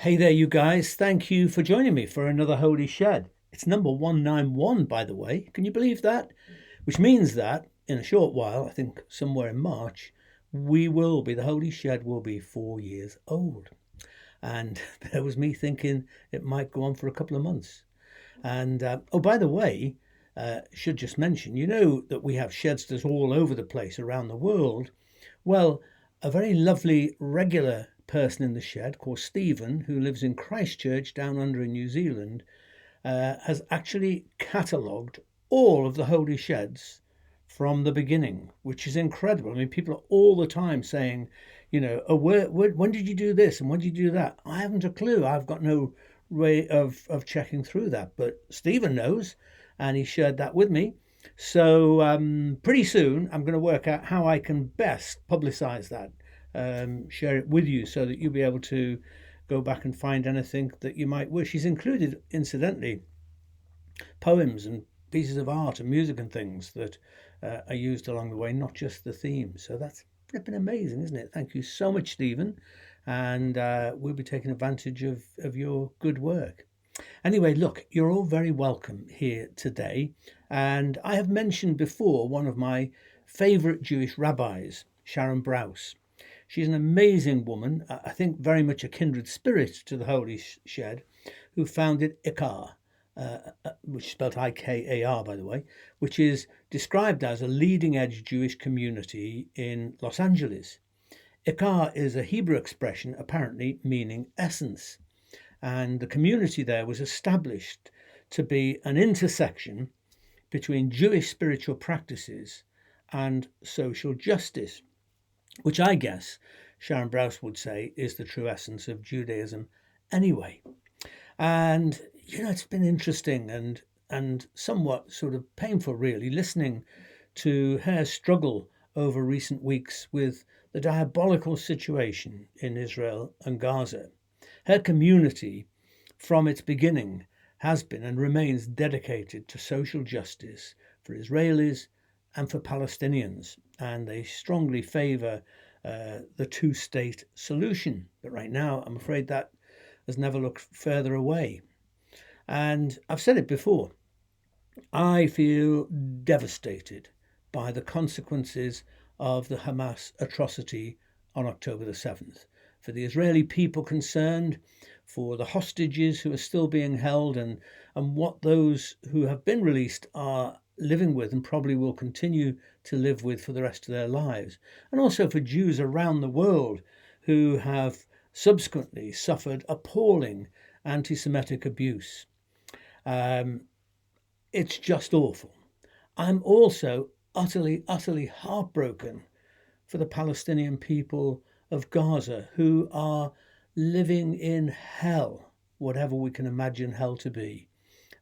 Hey there, you guys. Thank you for joining me for another Holy Shed. It's number 191, by the way. Can you believe that? Which means that in a short while, I think somewhere in March, the Holy Shed will be 4 years old. And there was me thinking it might go on for a couple of months. And oh, by the way, should just mention, you know that we have shedsters all over the place around the world. Well, a very lovely regular person in the shed called Stephen, who lives in Christchurch down under in New Zealand, has actually catalogued all of the holy sheds from the beginning, which is incredible. I mean, people are all the time saying, oh, when did you do this and when did you do that? I haven't a clue. I've got no way of checking through that, but Stephen knows, and he shared that with me. So pretty soon, I'm going to work out how I can best publicize that, share it with you, so that you'll be able to go back and find anything that you might wish. He's included, incidentally, poems and pieces of art and music and things that are used along the way, not just the theme. So that's been amazing, isn't it? Thank you so much, Stephen. And we'll be taking advantage of your good work. Anyway, look, you're all very welcome here today. And I have mentioned before one of my favorite Jewish rabbis, Sharon Brous. She's an amazing woman, I think very much a kindred spirit to the Holy Shed, who founded IKAR, which is spelled IKAR, by the way, which is described as a leading edge Jewish community in Los Angeles. IKAR is a Hebrew expression apparently meaning essence, and the community there was established to be an intersection between Jewish spiritual practices and social justice, which I guess Sharon Brous would say is the true essence of Judaism anyway. And it's been interesting and somewhat sort of painful, really, listening to her struggle over recent weeks with the diabolical situation in Israel and Gaza. Her community, from its beginning, has been and remains dedicated to social justice for Israelis and for Palestinians, and they strongly favour the two-state solution. But right now, I'm afraid that has never looked further away. And I've said it before, I feel devastated by the consequences of the Hamas atrocity on October the 7th. For the Israeli people concerned, for the hostages who are still being held, and what those who have been released are living with and probably will continue to live with for the rest of their lives. And also for Jews around the world who have subsequently suffered appalling anti Semitic abuse. It's just awful. I'm also utterly heartbroken for the Palestinian people of Gaza who are living in hell, whatever we can imagine hell to be.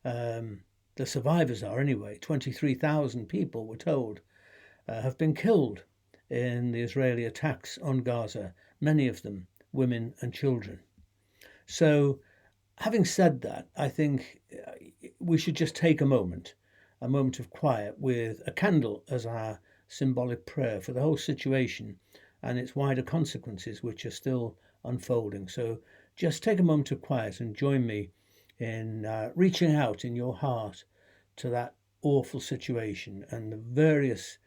The survivors are, anyway. 23,000 people, we're told, have been killed in the Israeli attacks on Gaza, many of them women and children. So, having said that, I think we should just take a moment of quiet with a candle as our symbolic prayer for the whole situation and its wider consequences, which are still unfolding. So just take a moment of quiet and join me in reaching out in your heart to that awful situation and the various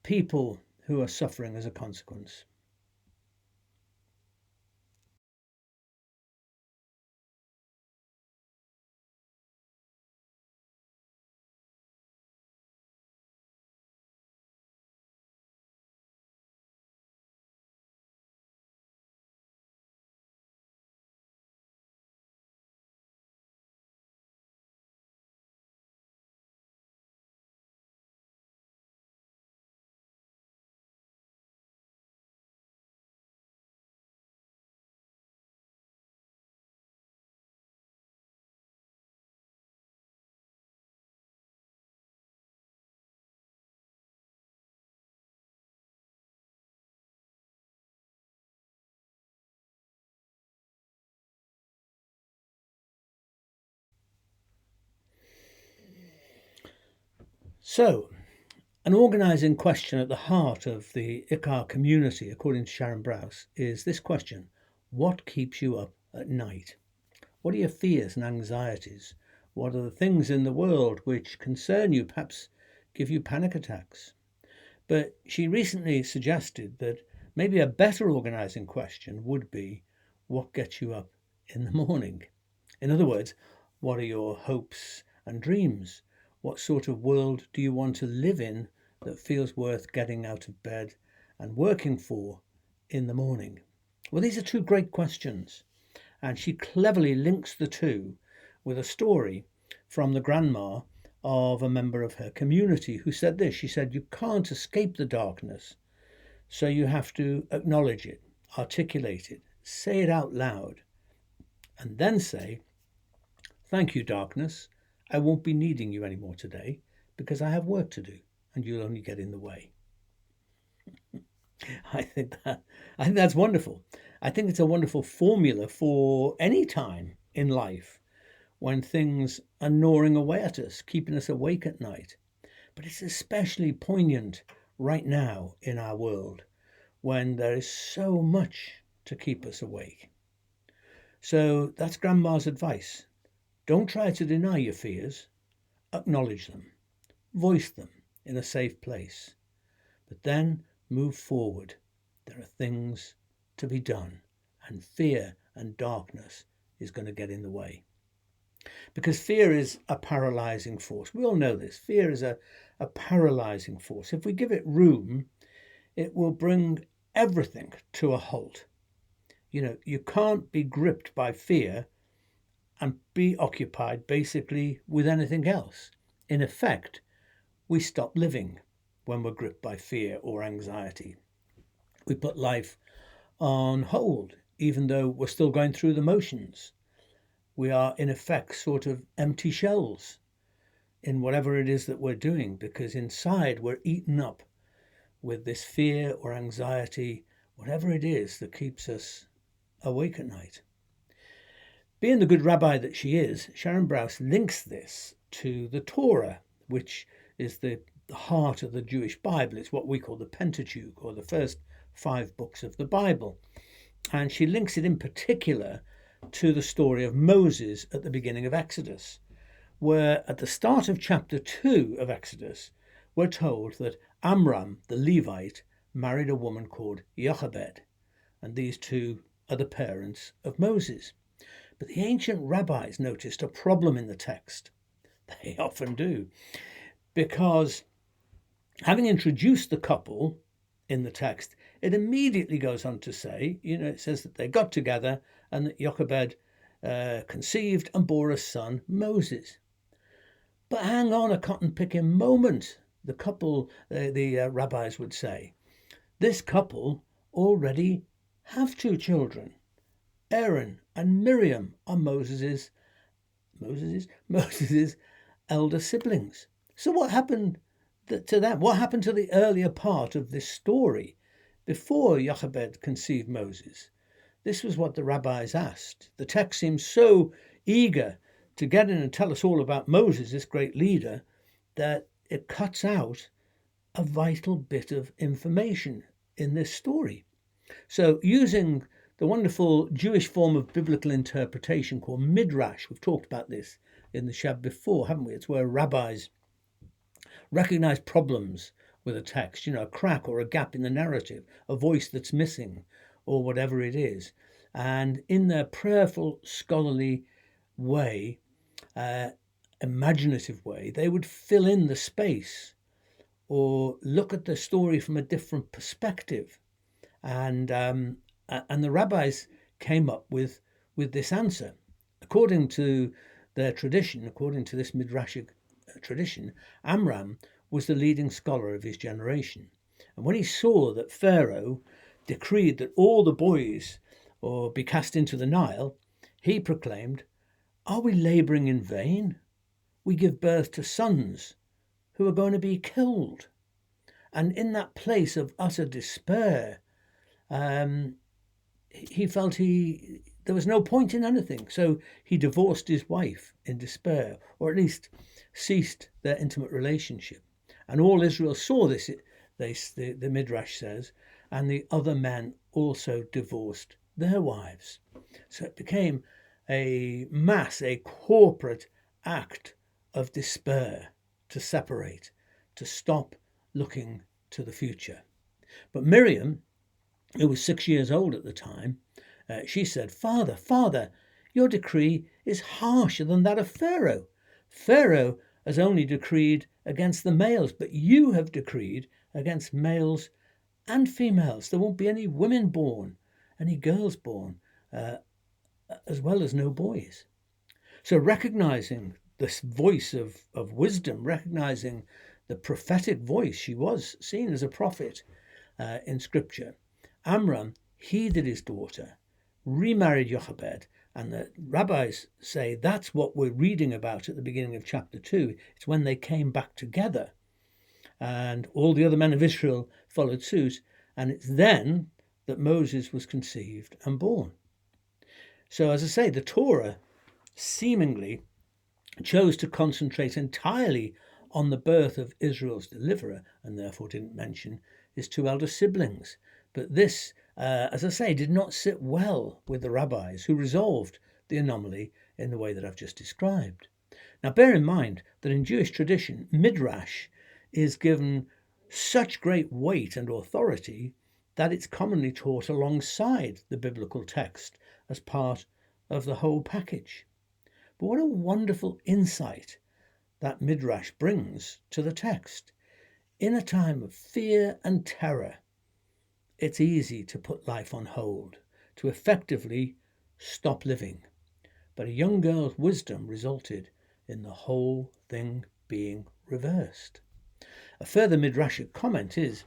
people who are suffering as a consequence. So, an organising question at the heart of the ICAR community, according to Sharon Brous, is this question: what keeps you up at night? What are your fears and anxieties? What are the things in the world which concern you, perhaps give you panic attacks? But she recently suggested that maybe a better organizing question would be, what gets you up in the morning? In other words, what are your hopes and dreams? What sort of world do you want to live in that feels worth getting out of bed and working for in the morning? Well, these are two great questions, and she cleverly links the two with a story from the grandma of a member of her community who said this. She said, you can't escape the darkness, so you have to acknowledge it, articulate it, say it out loud, and then say, thank you, darkness. I won't be needing you anymore today because I have work to do and you'll only get in the way. I think that's wonderful. I think it's a wonderful formula for any time in life when things are gnawing away at us, keeping us awake at night. But it's especially poignant right now in our world when there is so much to keep us awake. So that's Grandma's advice. Don't try to deny your fears. Acknowledge them. Voice them in a safe place. But then move forward. There are things to be done, and fear and darkness is going to get in the way. Because fear is a paralyzing force. We all know this. Fear is a paralyzing force. If we give it room, it will bring everything to a halt. You can't be gripped by fear and be occupied basically with anything else. In effect, we stop living when we're gripped by fear or anxiety. We put life on hold, even though we're still going through the motions. We are, in effect, sort of empty shells in whatever it is that we're doing, because inside we're eaten up with this fear or anxiety, whatever it is that keeps us awake at night. Being the good rabbi that she is, Sharon Brous links this to the Torah, which is the heart of the Jewish Bible. It's what we call the Pentateuch, or the first 5 books of the Bible. And she links it in particular to the story of Moses at the beginning of Exodus, where at the start of chapter 2 of Exodus, we're told that Amram, the Levite, married a woman called Jochebed, and these two are the parents of Moses. But the ancient rabbis noticed a problem in the text. They often do, because having introduced the couple in the text, it immediately goes on to say, it says that they got together and that Jochebed conceived and bore a son, Moses. But hang on a cotton-picking moment, the rabbis would say. This couple already have 2 children. Aaron and Miriam are Moses's elder siblings. So what happened to them? What happened to the earlier part of this story before Jochebed conceived Moses? This was what the rabbis asked. The text seems so eager to get in and tell us all about Moses, this great leader, that it cuts out a vital bit of information in this story. So using the wonderful Jewish form of biblical interpretation called Midrash, we've talked about this in the Shab before, haven't we? It's where rabbis recognize problems with a text, a crack or a gap in the narrative, a voice that's missing, or whatever it is. And in their prayerful, scholarly way, imaginative way, they would fill in the space or look at the story from a different perspective. And the rabbis came up with this answer. According to their tradition, according to this Midrashic tradition, Amram was the leading scholar of his generation. And when he saw that Pharaoh decreed that all the boys be cast into the Nile, he proclaimed, "Are we laboring in vain? We give birth to sons who are going to be killed." And in that place of utter despair, he felt there was no point in anything. So he divorced his wife in despair, or at least ceased their intimate relationship. And all Israel saw this, the Midrash says, and the other men also divorced their wives. So it became a corporate act of despair to separate, to stop looking to the future. But Miriam, who was 6 years old at the time, she said, Father, your decree is harsher than that of Pharaoh. Pharaoh has only decreed against the males, but you have decreed against males and females. There won't be any women born, any girls born, as well as no boys. So recognizing this voice of wisdom, recognizing the prophetic voice, she was seen as a prophet in Scripture. Amram heeded his daughter, remarried Jochebed, and the rabbis say that's what we're reading about at the beginning of chapter 2. It's when they came back together, and all the other men of Israel followed suit, and it's then that Moses was conceived and born. So, as I say, the Torah seemingly chose to concentrate entirely on the birth of Israel's deliverer, and therefore didn't mention his two elder siblings. But this, as I say, did not sit well with the rabbis, who resolved the anomaly in the way that I've just described. Now, bear in mind that in Jewish tradition, Midrash is given such great weight and authority that it's commonly taught alongside the biblical text as part of the whole package. But what a wonderful insight that Midrash brings to the text. In a time of fear and terror, it's easy to put life on hold, to effectively stop living. But a young girl's wisdom resulted in the whole thing being reversed. A further Midrashic comment is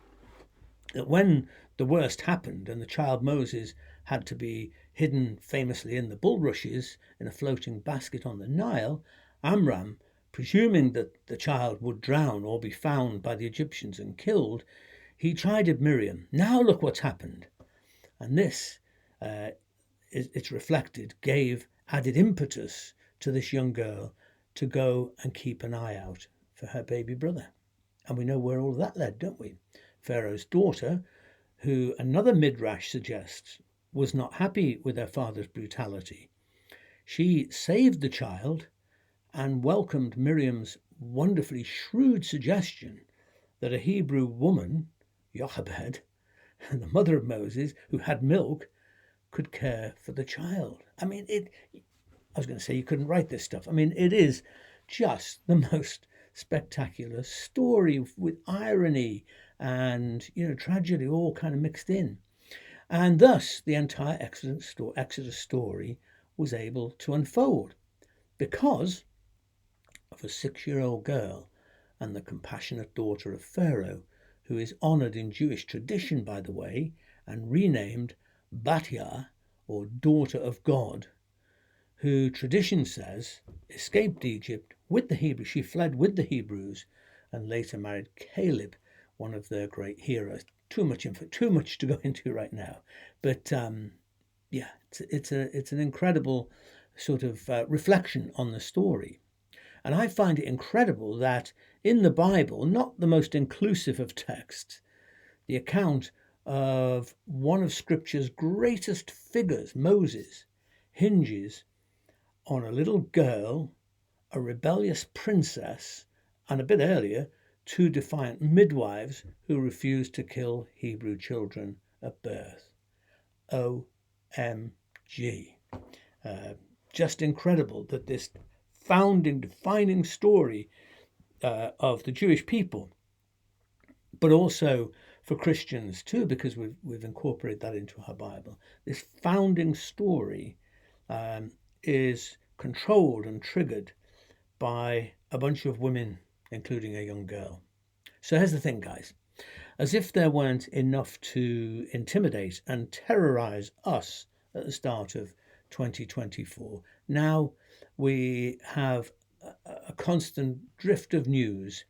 that when the worst happened and the child Moses had to be hidden famously in the bulrushes in a floating basket on the Nile, Amram, presuming that the child would drown or be found by the Egyptians and killed, he chided Miriam, now look what's happened. And this, it's reflected, gave added impetus to this young girl to go and keep an eye out for her baby brother. And we know where all that led, don't we? Pharaoh's daughter, who another Midrash suggests was not happy with her father's brutality. She saved the child and welcomed Miriam's wonderfully shrewd suggestion that a Hebrew woman, Jochebed, the mother of Moses, who had milk, could care for the child. I mean, I was going to say you couldn't write this stuff. I mean, it is just the most spectacular story with irony and, tragedy all kind of mixed in. And thus the entire Exodus story was able to unfold because of a 6-year-old girl and the compassionate daughter of Pharaoh, who is honored in Jewish tradition, by the way, and renamed Batya, or daughter of God, who tradition says escaped Egypt with the Hebrews. She fled with the Hebrews and later married Caleb, one of their great heroes. Too much to go into right now, but it's an incredible sort of reflection on the story. And I find it incredible that in the Bible, not the most inclusive of texts, the account of one of Scripture's greatest figures, Moses, hinges on a little girl, a rebellious princess, and a bit earlier, 2 defiant midwives who refused to kill Hebrew children at birth. OMG. Just incredible that this defining story of the Jewish people, but also for Christians too, because we've incorporated that into our Bible. This founding story is controlled and triggered by a bunch of women, including a young girl. So here's the thing, guys. As if there weren't enough to intimidate and terrorize us at the start of 2024, now we have a constant drift of news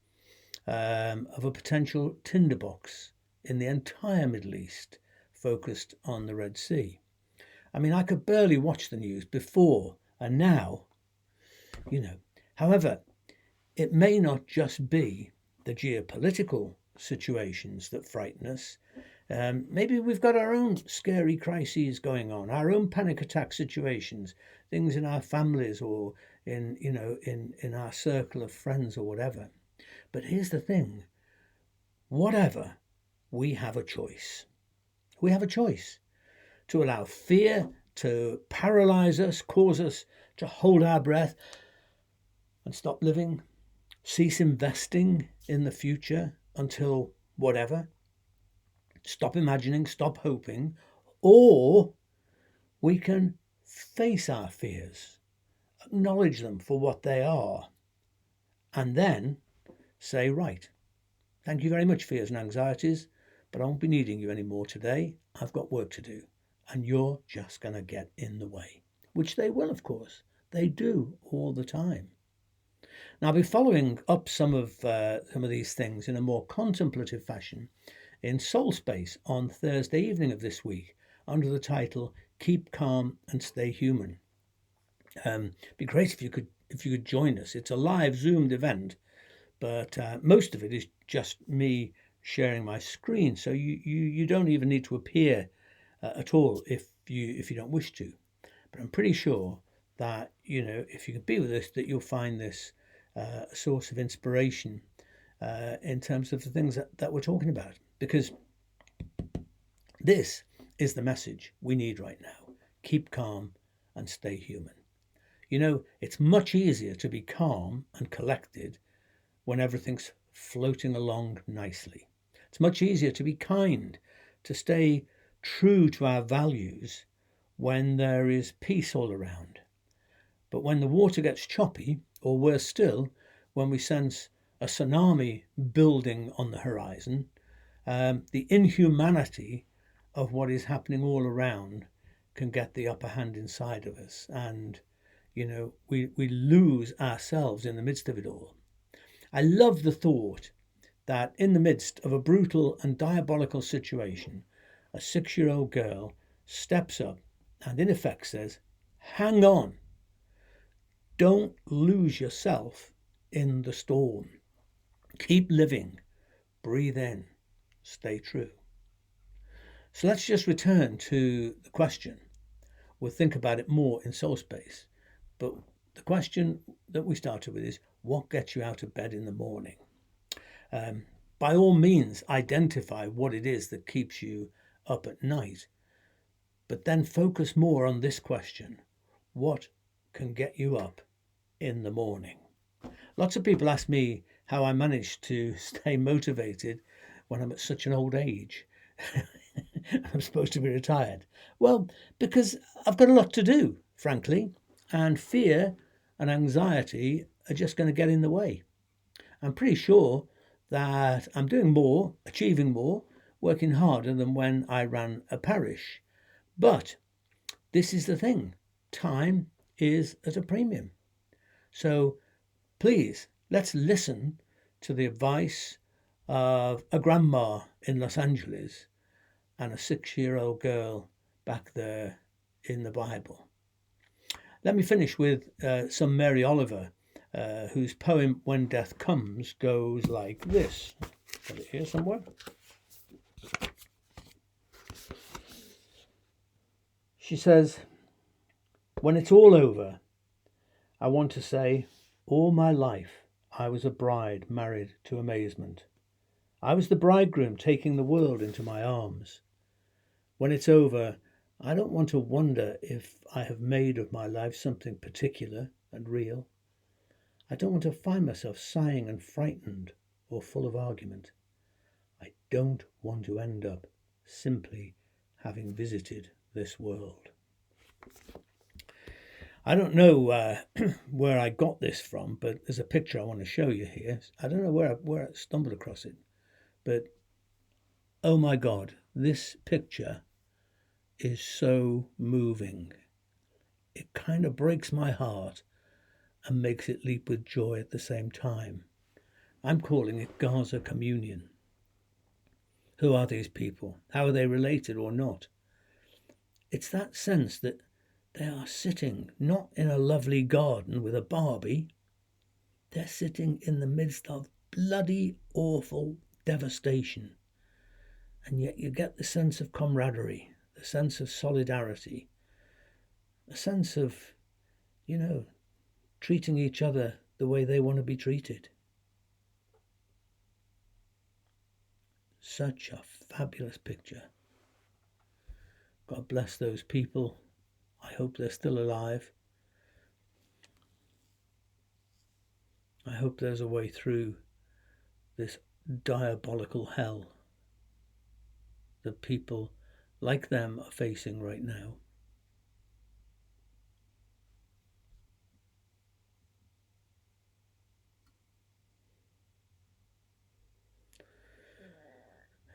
of a potential tinderbox in the entire Middle East focused on the Red Sea. I mean, I could barely watch the news before and now, However, it may not just be the geopolitical situations that frighten us. Maybe we've got our own scary crises going on, our own panic attack situations, things in our families or in our circle of friends or whatever. But here's the thing: whatever, we have a choice. We have a choice to allow fear to paralyze us, cause us to hold our breath and stop living, cease investing in the future until whatever, stop imagining, stop hoping, or we can face our fears, acknowledge them for what they are, and then say, right, thank you very much, fears and anxieties, but I won't be needing you anymore today. I've got work to do, and you're just going to get in the way, which they will, of course. They do all the time. Now, I'll be following up some of these things in a more contemplative fashion in Soul Space on Thursday evening of this week under the title Keep Calm and Stay Human. Be great if you could join us. It's a live Zoomed event, but most of it is just me sharing my screen, so you don't even need to appear at all if you don't wish to. But I'm pretty sure that if you can be with us, that you'll find this a source of inspiration in terms of the things that we're talking about, because this is the message we need right now. Keep calm and stay human. It's much easier to be calm and collected when everything's floating along nicely. It's much easier to be kind, to stay true to our values when there is peace all around. But when the water gets choppy, or worse still, when we sense a tsunami building on the horizon, the inhumanity of what is happening all around can get the upper hand inside of us, and we lose ourselves in the midst of it all. I love the thought that in the midst of a brutal and diabolical situation, a 6-year-old girl steps up and in effect says, hang on, don't lose yourself in the storm. Keep living, breathe in, stay true. So let's just return to the question. We'll think about it more in Soul Space. But the question that we started with is, what gets you out of bed in the morning? By all means, identify what it is that keeps you up at night. But then focus more on this question. What can get you up in the morning? Lots of people ask me how I manage to stay motivated when I'm at such an old age. I'm supposed to be retired. Well, because I've got a lot to do, frankly, and fear and anxiety are just going to get in the way. I'm pretty sure that I'm doing more, achieving more, working harder than when I ran a parish. But this is the thing. Time is at a premium. So please, let's listen to the advice of a grandma in Los Angeles and a 6-year-old girl back there in the Bible. Let me finish with some Mary Oliver, whose poem When Death Comes goes like this. Got it here somewhere. She says, when it's all over, I want to say, all my life I was a bride married to amazement. I was the bridegroom taking the world into my arms. When it's over, I don't want to wonder if I have made of my life something particular and real. I don't want to find myself sighing and frightened or full of argument. I don't want to end up simply having visited this world. I don't know where I got this from, but there's a picture I want to show you here. I don't know where I stumbled across it, but oh my God, this picture is so moving. It kind of breaks my heart and makes it leap with joy at the same time. I'm calling it Gaza Communion. Who are these people? How are they related or not? It's that sense that they are sitting not in a lovely garden with a Barbie. They're sitting in the midst of bloody, awful devastation. And yet you get the sense of camaraderie, the sense of solidarity, a sense of, treating each other the way they want to be treated. Such a fabulous picture. God bless those people. I hope they're still alive. I hope there's a way through this diabolical hell that people like them are facing right now.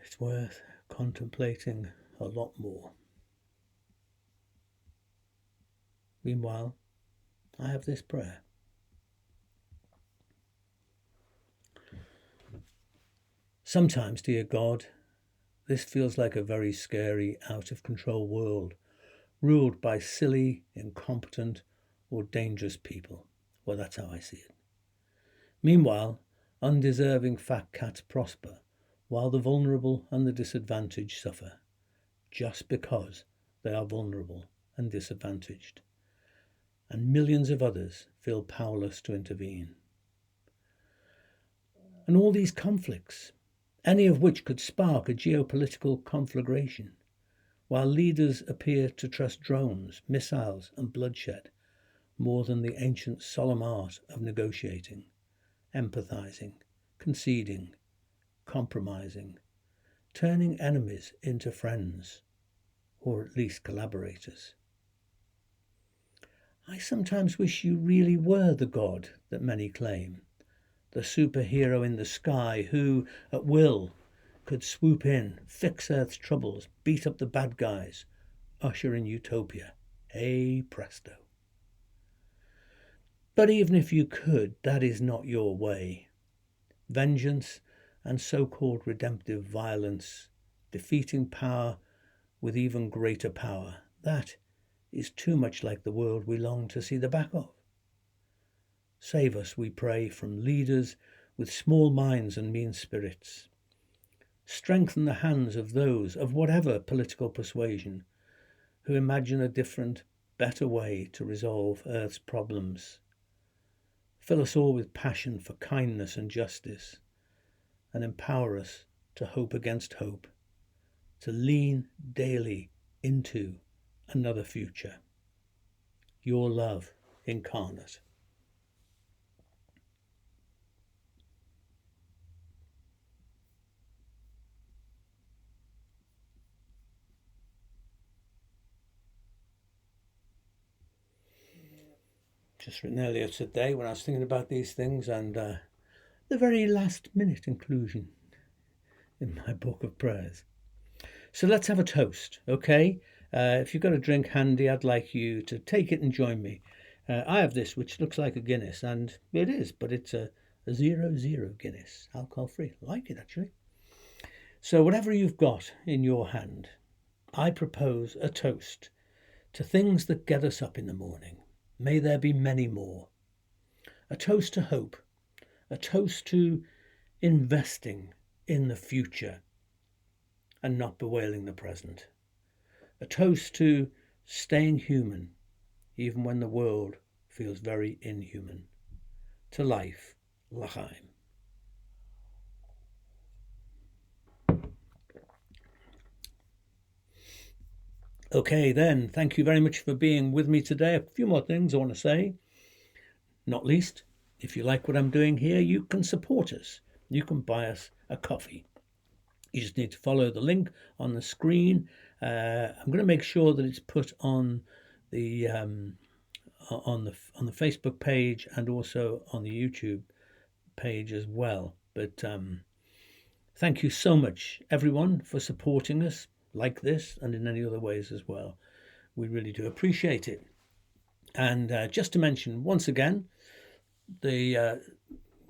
It's worth contemplating a lot more. Meanwhile, I have this prayer. Sometimes, dear God, this feels like a very scary, out-of-control world, ruled by silly, incompetent, or dangerous people. Well, that's how I see it. Meanwhile, undeserving fat cats prosper, while the vulnerable and the disadvantaged suffer, just because they are vulnerable and disadvantaged, and millions of others feel powerless to intervene. And all these conflicts, any of which could spark a geopolitical conflagration, while leaders appear to trust drones, missiles, and bloodshed more than the ancient solemn art of negotiating, empathizing, conceding, compromising, turning enemies into friends, or at least collaborators. I sometimes wish you really were the God that many claim, the superhero in the sky who, at will, could swoop in, fix Earth's troubles, beat up the bad guys, usher in utopia. Hey presto. But even if you could, that is not your way. Vengeance and so-called redemptive violence, defeating power with even greater power, that is too much like the world we long to see the back of. Save us, we pray, from leaders with small minds and mean spirits. Strengthen the hands of those of whatever political persuasion who imagine a different, better way to resolve Earth's problems. Fill us all with passion for kindness and justice, and empower us to hope against hope, to lean daily into another future. Your love incarnate. Just written earlier today when I was thinking about these things, and the very last minute inclusion in my book of prayers. So let's have a toast, okay? If you've got a drink handy, I'd like you to take it and join me. I have this, which looks like a Guinness, and it is, but it's a 0.0 Guinness, alcohol-free. I like it, actually. So whatever you've got in your hand, I propose a toast to things that get us up in the morning. May there be many more. A toast to hope, a toast to investing in the future and not bewailing the present. A toast to staying human, even when the world feels very inhuman. To life, l'chaim. Okay then, thank you very much for being with me today. A few more things I want to say. Not least, if you like what I'm doing here, you can support us. You can buy us a coffee. You just need to follow the link on the screen. I'm going to make sure that it's put on the Facebook page and also on the YouTube page as well. But thank you so much, everyone, for supporting us like this and in any other ways as well. We really do appreciate it. And just to mention once again, the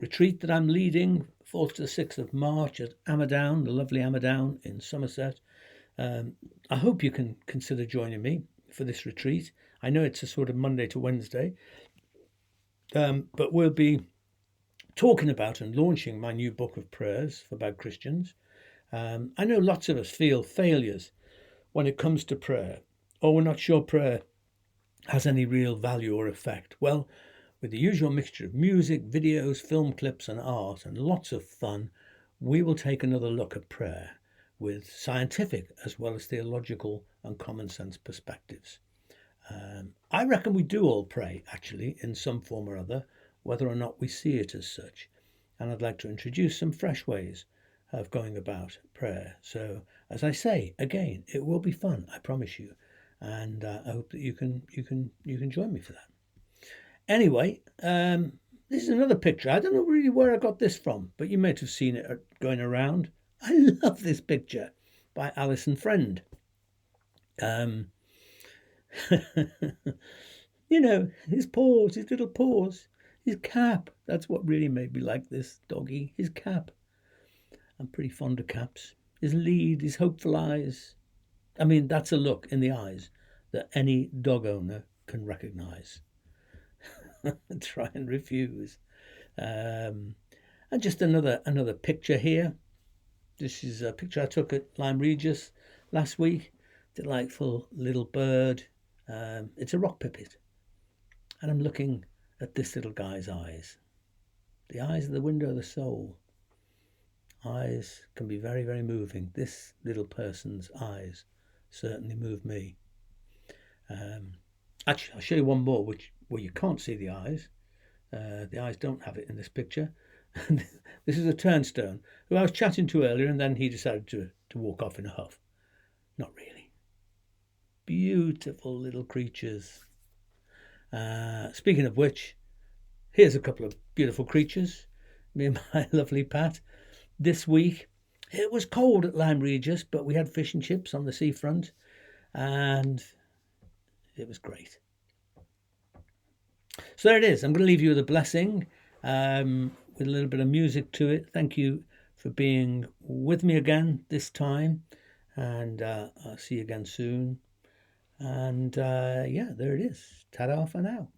retreat that I'm leading, 4th to the 6th of March at Amadown, the lovely Amadown in Somerset. I hope you can consider joining me for this retreat. I know it's a sort of Monday to Wednesday, but we'll be talking about and launching my new book of prayers for bad Christians. I know lots of us feel failures when it comes to prayer, or we're not sure prayer has any real value or effect. Well, with the usual mixture of music, videos, film clips, and art, and lots of fun, we will take another look at prayer with scientific as well as theological and common sense perspectives. I reckon we do all pray, actually, in some form or other, whether or not we see it as such. And I'd like to introduce some fresh ways of going about prayer. So, as I say, again, it will be fun, I promise you. And I hope that you can join me for that. Anyway, this is another picture. I don't know really where I got this from, but you might have seen it going around. I love this picture by Alison Friend. You know, his paws, his little paws, his cap. That's what really made me like this doggy. His cap. I'm pretty fond of caps. His lead, his hopeful eyes. I mean, that's a look in the eyes that any dog owner can recognize. Try and refuse. And just another picture here. This is a picture I took at Lyme Regis last week. Delightful little bird. It's a rock pipit. And I'm looking at this little guy's eyes. The eyes are the window of the soul. Eyes can be very, very moving. This little person's eyes certainly move me. Actually, I'll show you one more where you can't see the eyes. The eyes don't have it in this picture. This is a Turnstone who I was chatting to earlier, and then he decided to walk off in a huff. Not really. Beautiful little creatures. Speaking of which, here's a couple of beautiful creatures. Me and my lovely Pat. This week, it was cold at Lyme Regis, but we had fish and chips on the seafront, and it was great. So there it is. I'm going to leave you with a blessing, with a little bit of music to it. Thank you for being with me again this time, and I'll see you again soon. And yeah, there it is. Ta-da for now.